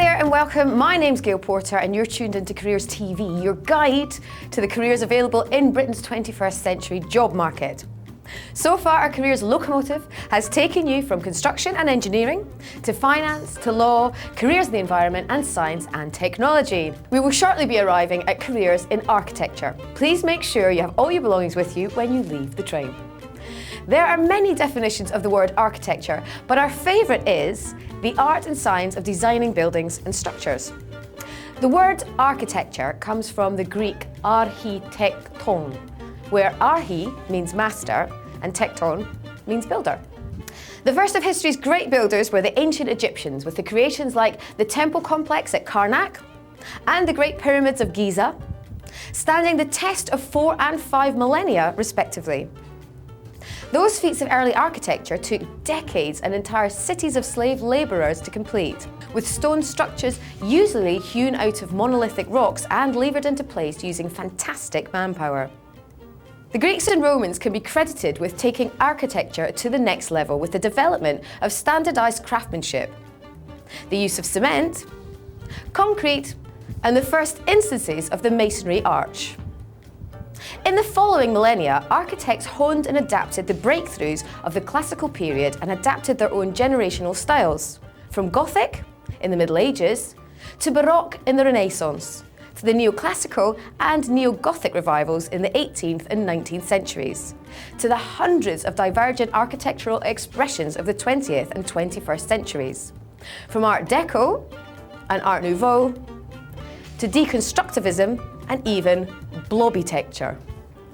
Hi there and welcome. My name's Gail Porter and you're tuned into Careers TV, your guide to the careers available in Britain's 21st century job market. So far, our careers locomotive has taken you from construction and engineering to finance to law, careers in the environment and science and technology. We will shortly be arriving at careers in architecture. Please make sure you have all your belongings with you when you leave the train. There are many definitions of the word architecture, but our favourite is the art and science of designing buildings and structures. The word architecture comes from the Greek architekton, where archi means master and tekton means builder. The first of history's great builders were the ancient Egyptians, with the creations like the temple complex at Karnak and the great pyramids of Giza, standing the test of 4 and 5 millennia respectively. Those feats of early architecture took decades and entire cities of slave labourers to complete, with stone structures usually hewn out of monolithic rocks and levered into place using fantastic manpower. The Greeks and Romans can be credited with taking architecture to the next level with the development of standardised craftsmanship, the use of cement, concrete, and the first instances of the masonry arch. In the following millennia, architects honed and adapted the breakthroughs of the classical period and adapted their own generational styles, from Gothic in the Middle Ages to Baroque in the Renaissance, to the neoclassical and neo-Gothic revivals in the 18th and 19th centuries, to the hundreds of divergent architectural expressions of the 20th and 21st centuries, from Art Deco and Art Nouveau to deconstructivism and even blobbytecture.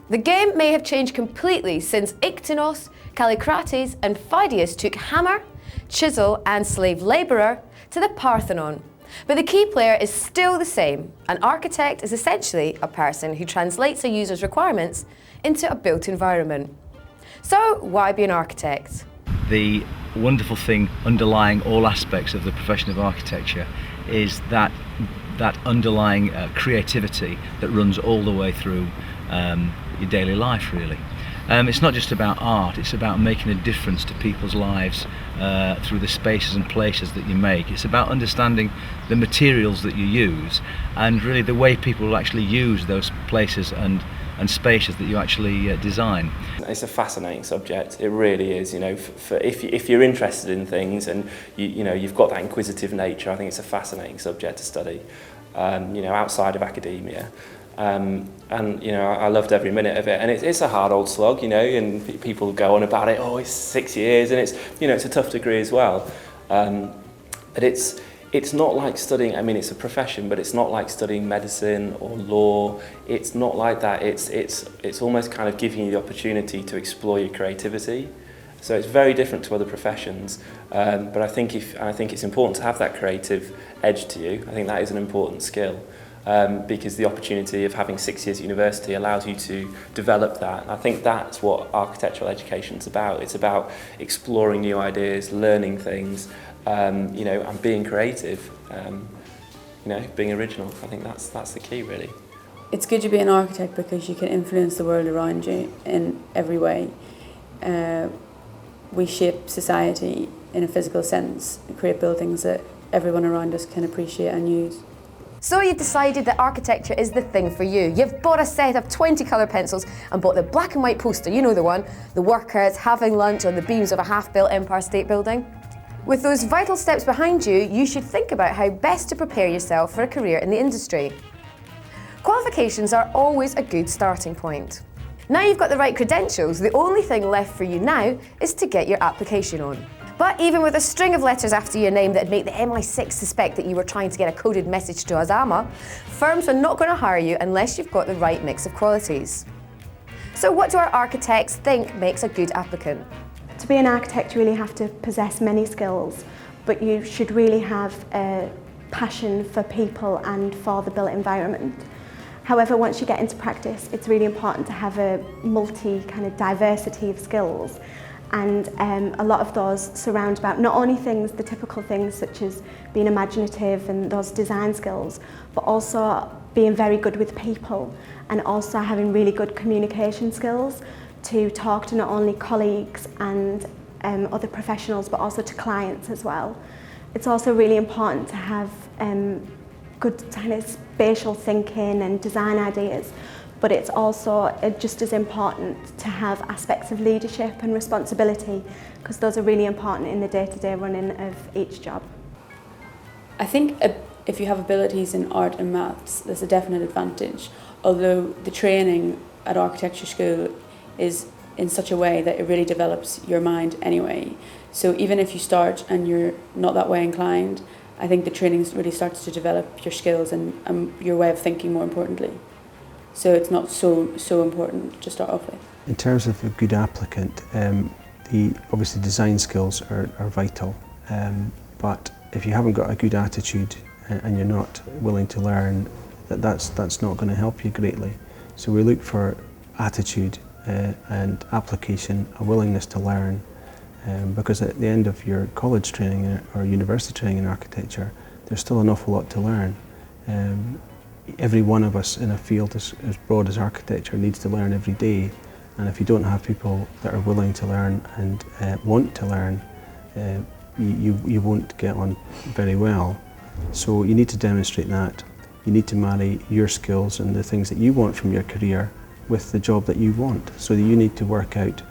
The game may have changed completely since Iktinos, Callicrates and Phidias took hammer, chisel and slave labourer to the Parthenon. But the key player is still the same. An architect is essentially a person who translates a user's requirements into a built environment. So why be an architect? The wonderful thing underlying all aspects of the profession of architecture is that underlying creativity that runs all the way through your daily life, really. It's not just about art, it's about making a difference to people's lives through the spaces and places that you make. It's about understanding the materials that you use and really the way people will actually use those places and spaces that you actually design. It's a fascinating subject, it really is. You know, if you're interested in things and you've got that inquisitive nature, I think it's a fascinating subject to study, outside of academia. And I loved every minute of it, and it's a hard old slog, and people go on about it, it's 6 years, and it's a tough degree as well. But it's not like studying, it's a profession, but it's not like studying medicine or law. It's not like that. It's almost kind of giving you the opportunity to explore your creativity. So it's very different to other professions. But I think it's important to have that creative edge to you. I think that is an important skill. Because the opportunity of having 6 years at university allows you to develop that. And I think that's what architectural education is about. It's about exploring new ideas, learning things, and being creative, being original. I think that's the key, really. It's good to be an architect because you can influence the world around you in every way. We shape society in a physical sense, and create buildings that everyone around us can appreciate and use. So you've decided that architecture is the thing for you. You've bought a set of 20 colour pencils and bought the black and white poster, you know the one, the workers having lunch on the beams of a half-built Empire State Building. With those vital steps behind you, you should think about how best to prepare yourself for a career in the industry. Qualifications are always a good starting point. Now you've got the right credentials, the only thing left for you now is to get your application on. But even with a string of letters after your name that'd make the MI6 suspect that you were trying to get a coded message to Osama, firms are not going to hire you unless you've got the right mix of qualities. So what do our architects think makes a good applicant? To be an architect, you really have to possess many skills, but you should really have a passion for people and for the built environment. However, once you get into practice, it's really important to have a diversity of skills. And a lot of those surround about not only the typical things such as being imaginative and those design skills, but also being very good with people and also having really good communication skills to talk to not only colleagues and other professionals, but also to clients as well. It's also really important to have good kind of spatial thinking and design ideas, but it's also just as important to have aspects of leadership and responsibility, because those are really important in the day-to-day running of each job. I think if you have abilities in art and maths, there's a definite advantage, although the training at architecture school is in such a way that it really develops your mind anyway. So even if you start and you're not that way inclined, I think the training really starts to develop your skills and your way of thinking, more importantly. So it's not so important to start off with. In terms of a good applicant, obviously design skills are vital, but if you haven't got a good attitude and you're not willing to learn, that's not going to help you greatly. So we look for attitude and application, a willingness to learn, because at the end of your college training or university training in architecture, there's still an awful lot to learn. Every one of us in a field as broad as architecture needs to learn every day, and if you don't have people that are willing to learn and want to learn, you won't get on very well. So you need to demonstrate that. You need to marry your skills and the things that you want from your career with the job that you want. So that you need to work out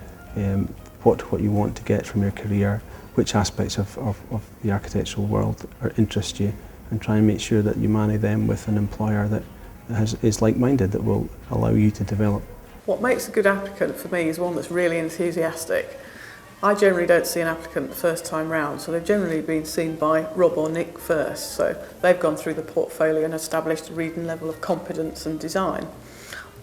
what you want to get from your career, which aspects of the architectural world interest you, and try and make sure that you marry them with an employer that is like-minded, that will allow you to develop. What makes a good applicant for me is one that's really enthusiastic. I generally don't see an applicant the first time round, so they've generally been seen by Rob or Nick first, so they've gone through the portfolio and established a reading level of competence and design.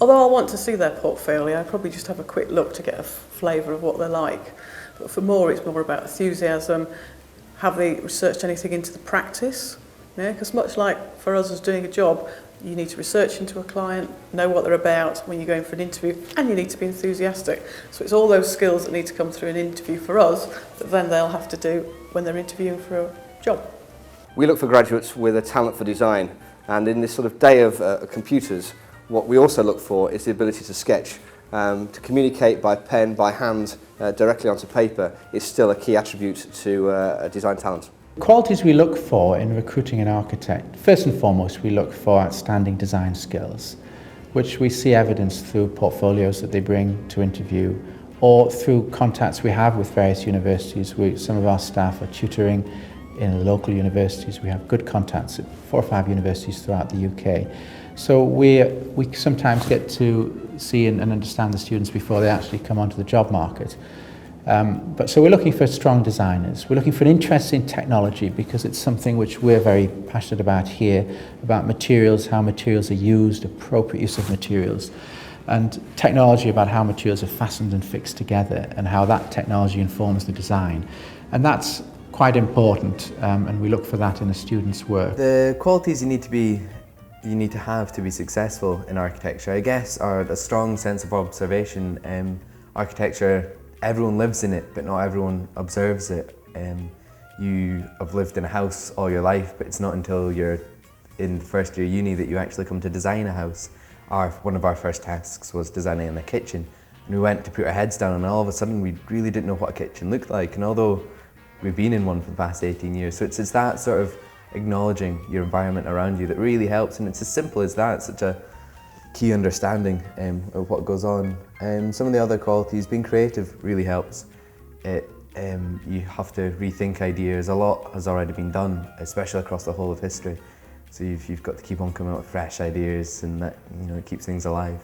Although I want to see their portfolio, I probably just have a quick look to get a flavour of what they're like. But for more, it's more about enthusiasm. Have they researched anything into the practice? Yeah, because much like for us as doing a job, you need to research into a client, know what they're about when you're going for an interview, and you need to be enthusiastic. So it's all those skills that need to come through an interview for us that then they'll have to do when they're interviewing for a job. We look for graduates with a talent for design, and in this sort of day of computers, what we also look for is the ability to sketch. To communicate by pen, by hand, directly onto paper is still a key attribute to a design talent. Qualities we look for in recruiting an architect, first and foremost we look for outstanding design skills, which we see evidenced through portfolios that they bring to interview or through contacts we have with various universities. Some of our staff are tutoring in local universities. We have good contacts at 4 or 5 universities throughout the UK. So we sometimes get to see and understand the students before they actually come onto the job market. So we're looking for strong designers. We're looking for an interest in technology because it's something which we're very passionate about here, about materials, how materials are used, appropriate use of materials, and technology about how materials are fastened and fixed together and how that technology informs the design. And that's quite important, and we look for that in a student's work. The qualities you need to have to be successful in architecture, I guess, are a strong sense of observation. Architecture, everyone lives in it, but not everyone observes it. You have lived in a house all your life, but it's not until you're in first year uni that you actually come to design a house. One of our first tasks was designing a kitchen, and we went to put our heads down, and all of a sudden we really didn't know what a kitchen looked like. And although we've been in one for the past 18 years, so it's that sort of acknowledging your environment around you that really helps, and it's as simple as that. It's such a key understanding of what goes on. Some of the other qualities, being creative really helps. You have to rethink ideas. A lot has already been done, especially across the whole of history. So you've got to keep on coming up with fresh ideas, and that, it keeps things alive.